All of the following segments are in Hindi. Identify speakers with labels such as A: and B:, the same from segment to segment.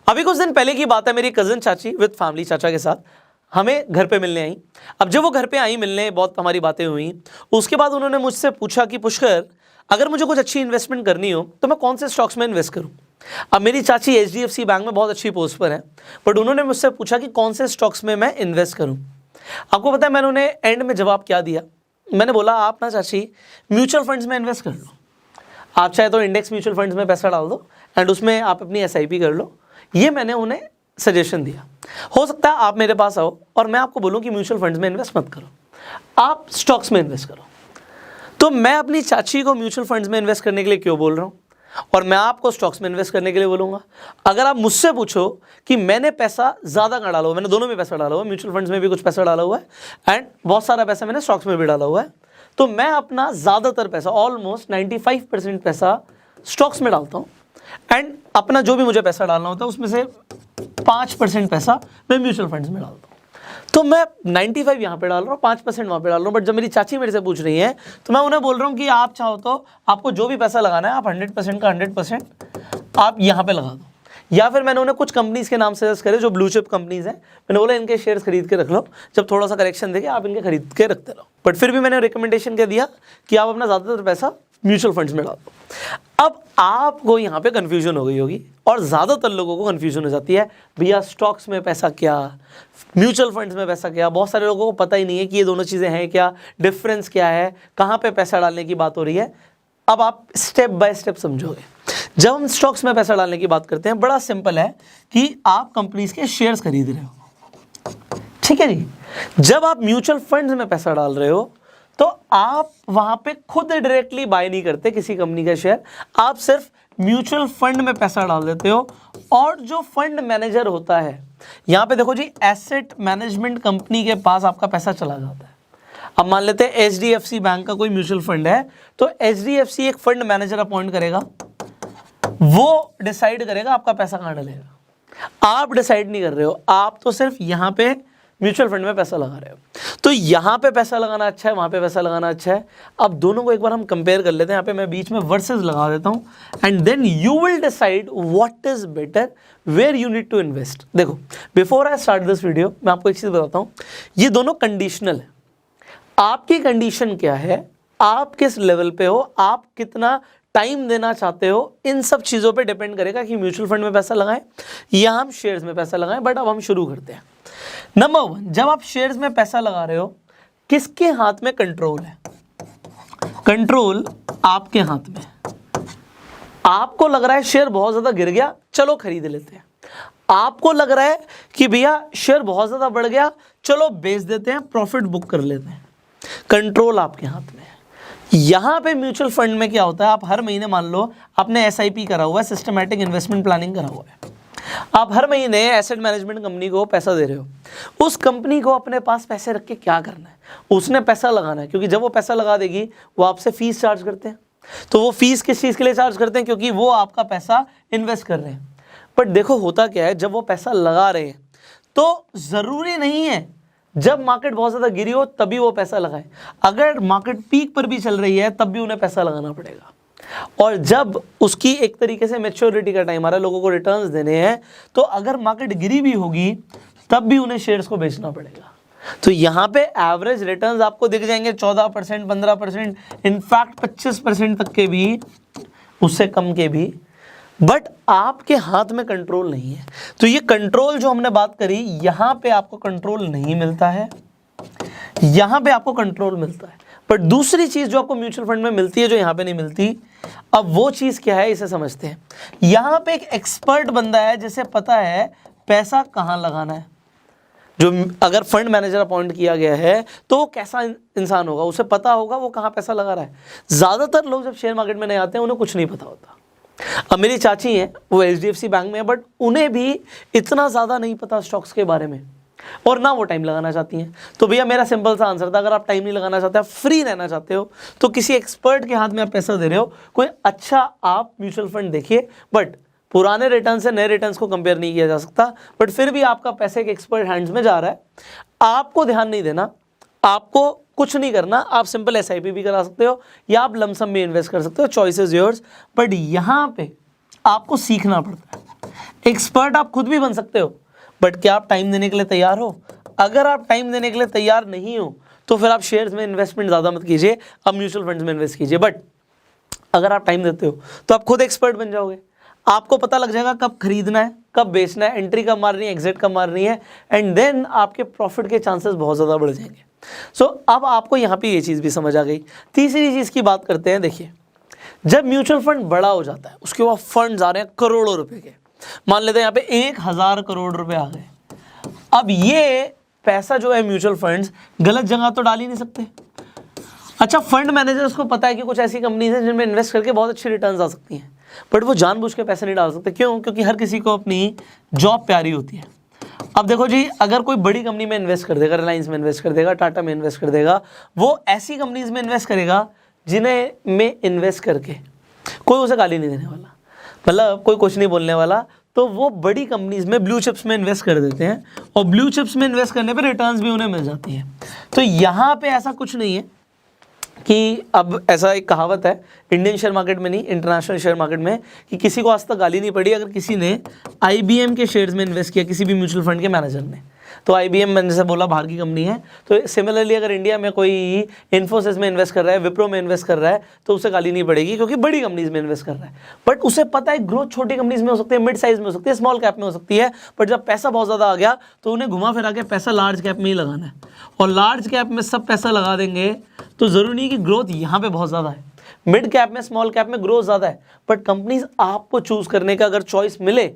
A: अभी कुछ दिन पहले की बात है, मेरी कज़न चाची विद फैमिली चाचा के साथ हमें घर पे मिलने आई। अब जब वो घर पे आई मिलने, बहुत हमारी बातें हुई। उसके बाद उन्होंने मुझसे पूछा कि पुष्कर, अगर मुझे कुछ अच्छी इन्वेस्टमेंट करनी हो तो मैं कौन से स्टॉक्स में इन्वेस्ट करूं। अब मेरी चाची HDFC बैंक में बहुत अच्छी पोस्ट पर है, बट उन्होंने मुझसे पूछा कि कौन से स्टॉक्स में मैं इन्वेस्ट करूँ। आपको पता है मैंने उन्हें एंड में जवाब क्या दिया? मैंने बोला, आप ना चाची म्यूचुअल फंड्स में इन्वेस्ट कर लो। आप चाहे तो इंडेक्स म्यूचुअल फंड्स में पैसा डाल दो एंड उसमें आप अपनी SIP कर लो। ये मैंने उन्हें सजेशन दिया। हो सकता है आप मेरे पास आओ और मैं आपको बोलूं कि म्यूचुअल फंड्स में इन्वेस्ट मत करो, आप स्टॉक्स में इन्वेस्ट करो। तो मैं अपनी चाची को म्यूचुअल फंड्स में इन्वेस्ट करने के लिए क्यों बोल रहा हूँ और मैं आपको स्टॉक्स में इन्वेस्ट करने के लिए बोलूँगा? अगर आप मुझसे पूछो कि मैंने पैसा ज़्यादा कहाँ डाला हुआ, मैंने दोनों में पैसा डाला हुआ है, म्यूचुअल फंड्स में भी कुछ पैसा डाला हुआ है एंड बहुत सारा पैसा मैंने स्टॉक्स में भी डाला हुआ है, तो मैं अपना ज़्यादातर पैसा, ऑलमोस्ट 95% पैसा स्टॉक्स में डालता हूँ एंड अपना जो भी मुझे पैसा डालना होता है उसमें से 5% पैसा मैं म्यूचुअल फंड्स में डालता हूँ। तो मैं 95 यहाँ पे डाल रहा हूँ, 5% वहाँ पे डाल रहा हूँ। बट जब मेरी चाची मेरे से पूछ रही है तो मैं उन्हें बोल रहा हूँ कि आप चाहो तो आपको जो भी पैसा लगाना है आप 100% का 100% आप यहाँ पे लगा दो। या फिर मैंने उन्हें कुछ कंपनीज़ के नाम सजेस्ट करे जो ब्लू चिप कंपनीज़ हैं। मैंने बोला इनके शेयर्स खरीद के रख लो, जब थोड़ा सा करेक्शन देखे आप इनके खरीद के रखते रहो। बट फिर भी मैंने रिकमेंडेशन क्या दिया कि आप अपना ज़्यादातर पैसा म्यूचुअल फंड्स में डाल दो। अब आपको यहाँ पे कन्फ्यूजन हो गई होगी और ज़्यादातर लोगों को कन्फ्यूजन हो जाती है, भैया स्टॉक्स में पैसा क्या, म्यूचुअल फंड्स में पैसा क्या। बहुत सारे लोगों को पता ही नहीं है कि ये दोनों चीज़ें हैं क्या, डिफरेंस क्या है, कहाँ पे पैसा डालने की बात हो रही है। अब आप स्टेप बाय स्टेप समझोगे। जब हम स्टॉक्स में पैसा डालने की बात करते हैं, बड़ा सिंपल है कि आप कंपनीज के शेयर्स खरीद रहे हो, ठीक है जी। जब आप म्यूचुअल फंड्स में पैसा डाल रहे हो तो आप वहां पे खुद डायरेक्टली बाय नहीं करते किसी कंपनी का शेयर, आप सिर्फ म्यूचुअल फंड में पैसा डाल देते हो और जो फंड मैनेजर होता है, यहां पे देखो जी, एसेट मैनेजमेंट कंपनी के पास आपका पैसा चला जाता है। अब मान लेते हैं HDFC बैंक का कोई म्यूचुअल फंड है, तो HDFC एक फंड मैनेजर अपॉइंट करेगा, वो डिसाइड करेगा आपका पैसा कहाँ डलेगा। आप डिसाइड नहीं कर रहे हो, आप तो सिर्फ यहाँ पे म्यूचुअल फंड में पैसा लगा रहे हो। तो यहाँ पे पैसा लगाना अच्छा है, वहाँ पे पैसा लगाना अच्छा है। अब दोनों को एक बार हम कंपेयर कर लेते हैं। यहाँ पे मैं बीच में वर्सेस लगा देता हूँ and then you will decide what is better, where you need to invest. देखो, before I start this video मैं आपको एक चीज़ बताता हूँ, ये दोनों कंडीशनल है। आपकी कंडीशन क्या है, आप किस लेवल पे हो, आप कितना टाइम देना चाहते हो, इन सब चीज़ों पे डिपेंड करेगा कि म्यूचुअल फंड में पैसा लगाएं या हम शेयर्स में पैसा लगाएं। बट अब हम शुरू करते हैं। नंबर 1, जब आप शेयर्स में पैसा लगा रहे हो, किसके हाथ में कंट्रोल है? कंट्रोल आपके हाथ में। आपको लग रहा है शेयर बहुत ज़्यादा गिर गया, चलो खरीद लेते हैं। आपको लग रहा है कि भैया शेयर बहुत ज़्यादा बढ़ गया, चलो बेच देते हैं, प्रॉफिट बुक कर लेते हैं। कंट्रोल आपके हाथ में है। यहाँ पे म्यूचुअल फंड में क्या होता है, आप हर महीने मान लो आपने SIP करा हुआ है, सिस्टमैटिक इन्वेस्टमेंट प्लानिंग करा हुआ है, आप हर महीने एसेट मैनेजमेंट कंपनी को पैसा दे रहे हो। उस कंपनी को अपने पास पैसे रख के क्या करना है, उसने पैसा लगाना है, क्योंकि जब वो पैसा लगा देगी वो आपसे फीस चार्ज करते हैं। तो वो फीस किस चीज़ के लिए चार्ज करते हैं? क्योंकि वो आपका पैसा इन्वेस्ट कर रहे हैं। बट देखो होता क्या है, जब वो पैसा लगा रहे हैं तो ज़रूरी नहीं है जब मार्केट बहुत ज़्यादा गिरी हो तभी वो पैसा लगाए। अगर मार्केट पीक पर भी चल रही है तब भी उन्हें पैसा लगाना पड़ेगा। और जब उसकी एक तरीके से मैच्योरिटी का टाइम आ रहा है, लोगों को रिटर्न्स देने हैं, तो अगर मार्केट गिरी भी होगी तब भी उन्हें शेयर्स को बेचना पड़ेगा। तो यहाँ पे एवरेज रिटर्न्स आपको दिख जाएंगे 14%, 15%, इनफैक्ट 25% तक के भी, उससे कम के भी। बट आपके हाथ में कंट्रोल नहीं है। तो ये कंट्रोल जो हमने बात करी, यहाँ पे आपको कंट्रोल नहीं मिलता है, यहाँ पे आपको कंट्रोल मिलता है। पर दूसरी चीज़ जो आपको म्यूचुअल फंड में मिलती है, जो यहाँ पे नहीं मिलती, अब वो चीज़ क्या है इसे समझते हैं। यहाँ पे एक एक्सपर्ट बंदा है जिसे पता है पैसा कहाँ लगाना है। जो अगर फंड मैनेजर अपॉइंट किया गया है तो वो कैसा इंसान होगा, उसे पता होगा वो कहाँ पैसा लगा रहा है। ज़्यादातर लोग जब शेयर मार्केट में नहीं आते हैं उन्हें कुछ नहीं पता होता। अब मेरी चाची हैं, वो HDFC बैंक में है, बट उन्हें भी इतना ज़्यादा नहीं पता स्टॉक्स के बारे में और ना वो टाइम लगाना चाहती हैं। तो भैया मेरा सिंपल सा आंसर था, अगर आप टाइम नहीं लगाना चाहते, आप फ्री रहना चाहते हो, तो किसी एक्सपर्ट के हाथ में आप पैसा दे रहे हो, कोई अच्छा आप म्यूचुअल फंड देखिए। बट पुराने रिटर्न से नए रिटर्न्स को कंपेयर नहीं किया जा सकता। बट फिर भी आपका पैसा एक एक्सपर्ट हैंड्स में जा रहा है, आपको ध्यान नहीं देना, आपको कुछ नहीं करना, आप सिंपल SIP भी करा सकते हो या आप लमसम में इन्वेस्ट कर सकते हो, चॉइस इज योर्स। बट यहाँ पे आपको सीखना पड़ता है। एक्सपर्ट आप खुद भी बन सकते हो, बट क्या आप टाइम देने के लिए तैयार हो? अगर आप टाइम देने के लिए तैयार नहीं हो तो फिर आप शेयर्स में इन्वेस्टमेंट ज़्यादा मत कीजिए, आप म्यूचुअल फंड्स में इन्वेस्ट कीजिए। बट अगर आप टाइम देते हो तो आप खुद एक्सपर्ट बन जाओगे, आपको पता लग जाएगा कब खरीदना है, कब बेचना है, एंट्री कब मारनी है, एग्जिट कब मारनी है, एंड देन आपके प्रॉफिट के चांसेस बहुत ज़्यादा बढ़ जाएंगे। सो अब आपको यहाँ पे ये चीज़ भी समझ आ गई। तीसरी चीज़ की बात करते हैं। देखिए, जब म्यूचुअल फंड बड़ा हो जाता है, उसके बाद फंड्स आ रहे हैं करोड़ों रुपए के, मान लेते हैं यहाँ पे 1000 करोड़ रुपए आ गए। अब ये पैसा जो है म्यूचुअल फंड्स गलत जगह तो डाल ही नहीं सकते। अच्छा, फंड मैनेजर्स को पता है कि कुछ ऐसी कंपनीज हैं जिनमें इन्वेस्ट करके बहुत अच्छी रिटर्न्स आ सकती हैं, बट वो जानबूझ के पैसे नहीं डाल सकते। क्यों? क्योंकि हर किसी को अपनी जॉब प्यारी होती है। अब देखो जी, अगर कोई बड़ी कंपनी में इन्वेस्ट कर देगा, रिलायंस में इन्वेस्ट कर देगा, टाटा में इन्वेस्ट कर देगा, वो ऐसी कंपनीज में इन्वेस्ट करेगा जिन्हें में इन्वेस्ट करके कोई उसे गाली नहीं देने वाला, मतलब कोई कुछ नहीं बोलने वाला। तो वो बड़ी कंपनीज में, ब्लू चिप्स में इन्वेस्ट कर देते हैं, और ब्लू चिप्स में इन्वेस्ट करने पे रिटर्न्स भी उन्हें मिल जाती है। तो यहाँ पे ऐसा कुछ नहीं है कि अब ऐसा एक कहावत है इंडियन शेयर मार्केट में नहीं, इंटरनेशनल शेयर मार्केट में, कि किसी को आज तक गाली नहीं पड़ी अगर किसी ने IBM के शेयर्स में इन्वेस्ट किया, किसी भी म्यूचुअल फंड के मैनेजर ने। तो IBM मैंने जैसे बोला बाहर की कंपनी है, तो सिमिलरली अगर इंडिया में कोई इन्फोसिस में इन्वेस्ट कर रहा है, विप्रो में इन्वेस्ट कर रहा है, तो उसे गाली नहीं पड़ेगी, क्योंकि बड़ी कंपनीज में इन्वेस्ट कर रहा है। बट उसे पता है ग्रोथ छोटी कंपनीज में हो सकती है, मिड साइज में हो सकती है, स्मॉल कैप में हो सकती है, बट जब पैसा बहुत ज़्यादा आ गया तो उन्हें घुमा फिरा के पैसा लार्ज कैप में ही लगाना है, और लार्ज कैप में सब पैसा लगा देंगे तो ज़रूरी नहीं कि ग्रोथ यहाँ पर बहुत ज़्यादा है। मिड कैप में, स्मॉल कैप में ग्रोथ ज़्यादा है, बट कंपनीज आपको चूज़ करने का अगर चॉइस मिले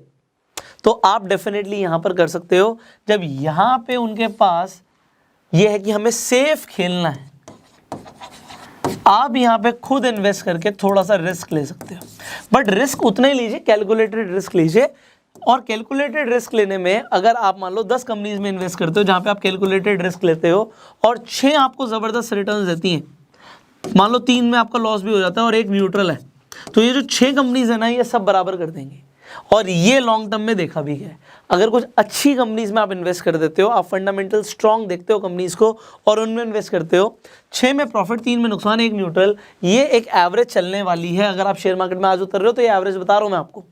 A: तो आप डेफिनेटली यहां पर कर सकते हो, जब यहां पे उनके पास ये है कि हमें सेफ खेलना है। आप यहां पे खुद इन्वेस्ट करके थोड़ा सा रिस्क ले सकते हो, बट रिस्क उतना ही लीजिए, कैलकुलेटेड रिस्क लीजिए। और कैलकुलेटेड रिस्क लेने में अगर आप मान लो 10 कंपनीज में इन्वेस्ट करते हो जहां पे आप कैलकुलेटेड रिस्क लेते हो और 6 आपको ज़बरदस्त रिटर्न देती हैं, मान लो 3 में आपका लॉस भी हो जाता है और 1 न्यूट्रल है, तो ये जो 6 कंपनीज है ना, ये सब बराबर कर देंगी। और ये लॉन्ग टर्म में देखा भी है। अगर कुछ अच्छी कंपनीज में आप इन्वेस्ट कर देते हो, आप फंडामेंटल स्ट्रांग देखते हो कंपनीज को और उनमें इन्वेस्ट करते हो, 6 में प्रॉफिट, 3 में नुकसान, 1 न्यूट्रल, ये एक एवरेज चलने वाली है। अगर आप शेयर मार्केट में आज उतर रहे हो तो ये एवरेज बता रहा हूं मैं आपको।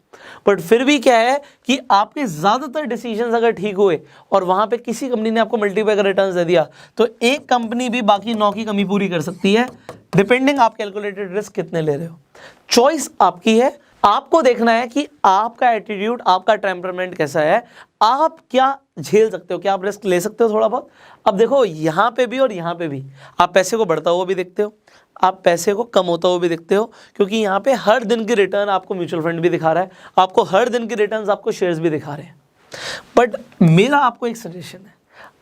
A: बट फिर भी क्या है कि आपके ज़्यादातर डिसीजंस अगर ठीक हुए और वहां पे किसी कंपनी ने आपको मल्टीपल का रिटर्न दे दिया, तो एक कंपनी भी बाकी 9 की कमी पूरी कर सकती है, डिपेंडिंग आप कैलकुलेटेड रिस्क कितने ले रहे हो। चॉइस आपकी है, आपको देखना है कि आपका एटीट्यूड, आपका टेम्परामेंट कैसा है, आप क्या झेल सकते हो, क्या आप रिस्क ले सकते हो थोड़ा बहुत। अब देखो, यहाँ पे भी और यहाँ पे भी आप पैसे को बढ़ता हुआ भी देखते हो, आप पैसे को कम होता हुआ भी देखते हो, क्योंकि यहाँ पे हर दिन की रिटर्न आपको म्यूचुअल फंड भी दिखा रहा है, आपको हर दिन की रिटर्न आपको शेयर्स भी दिखा रहे हैं। बट मेरा आपको एक सजेशन है,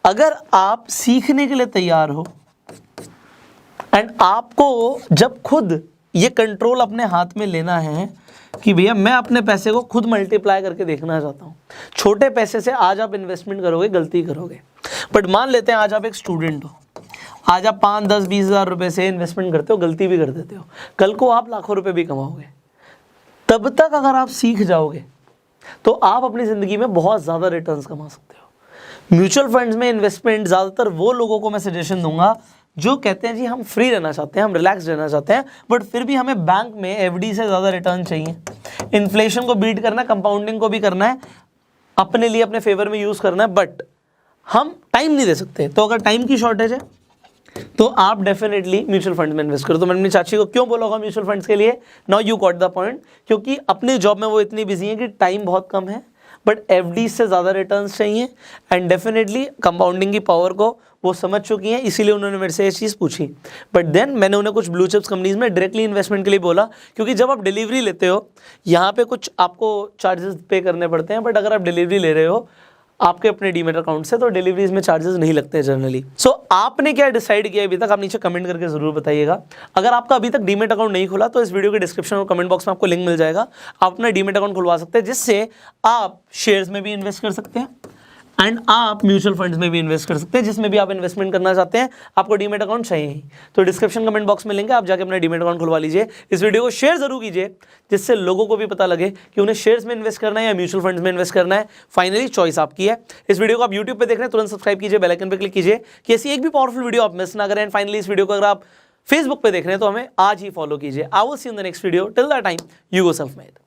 A: अगर आप सीखने के लिए तैयार हो एंड आपको जब खुद ये कंट्रोल अपने हाथ में लेना है कि भैया मैं अपने पैसे को खुद मल्टीप्लाई करके देखना चाहता हूँ, छोटे पैसे से आज आप इन्वेस्टमेंट करोगे गलती करोगे। बट मान लेते हैं आज आप एक स्टूडेंट हो, आज आप 5, 10, 20 हज़ार रुपये से इन्वेस्टमेंट करते हो, गलती भी कर देते हो, कल को आप लाखों रुपए भी कमाओगे। तब तक अगर आप सीख जाओगे तो आप अपनी ज़िंदगी में बहुत ज़्यादा रिटर्न्स कमा सकते हो। म्यूचुअल फंड्स में इन्वेस्टमेंट ज़्यादातर वो लोगों को मैं सजेशन दूंगा जो कहते हैं जी हम फ्री रहना चाहते हैं, हम रिलैक्स रहना चाहते हैं, बट फिर भी हमें बैंक में एफडी से ज़्यादा रिटर्न चाहिए, इन्फ्लेशन को बीट करना है, कंपाउंडिंग को भी करना है, अपने लिए अपने फेवर में यूज़ करना है, बट हम टाइम नहीं दे सकते। तो अगर टाइम की शॉर्टेज है तो आप डेफिनेटली म्यूचुअल फंड में इन्वेस्ट करो। तो मैंने अपनी चाची को क्यों बोला होगा म्यूचुअल फंड्स के लिए, now you got the point, क्योंकि अपनी जॉब में वो इतनी बिजी है कि टाइम बहुत कम है, बट एफडी से ज़्यादा रिटर्न्स चाहिए एंड डेफिनेटली कंपाउंडिंग की पावर को वो समझ चुकी हैं, इसीलिए उन्होंने मेरे से ये चीज़ पूछी। बट देन मैंने उन्हें कुछ ब्लू चिप्स कंपनीज में डायरेक्टली इन्वेस्टमेंट के लिए बोला, क्योंकि जब आप डिलीवरी लेते हो यहाँ पे कुछ आपको चार्जेस पे करने पड़ते हैं, बट अगर आप डिलीवरी ले रहे हो आपके अपने डीमेट अकाउंट से तो डिलीवरीज में चार्जेस नहीं लगते हैं जनरली। सो आपने क्या डिसाइड किया अभी तक, आप नीचे कमेंट करके जरूर बताइएगा। अगर आपका अभी तक डीमेट अकाउंट नहीं खुला तो इस वीडियो के डिस्क्रिप्शन और कमेंट बॉक्स में आपको लिंक मिल जाएगा, आप अपना डीमेट अकाउंट खुलवा सकते हैं, जिससे आप शेयर्स में भी इन्वेस्ट कर सकते हैं एंड आप म्यूचुअल फंड्स में भी इन्वेस्ट कर सकते हैं, जिसमें भी आप इन्वेस्टमेंट करना चाहते हैं। आपको डीमेट अकाउंट चाहिए ही तो डिस्क्रिप्शन कमेंट बॉक्स में लिंक है, आप जाके अपना डीमेट अकाउंट खुलवा लीजिए। इस वीडियो को शेयर जरूर कीजिए, जिससे लोगों को भी पता लगे कि उन्हें शेयर्स में इन्वेस्ट करना है या म्यूचुअल फंड्स में इन्वेस्ट करना है। फाइनली चॉइस आपकी है। इस वीडियो को आप यूट्यूब पर देख रहे हैं, तुरंत सब्सक्राइब कीजिए, बेल आइकन पर क्लिक कीजिए कि ऐसी एक भी पावरफुल वीडियो आप मिस ना करें। एंड फाइनली इस वीडियो को अगर आप फेसबुक पे देख रहे हैं तो हमें आज ही फॉलो कीजिए। I will see you in the next video, till that time you go self made.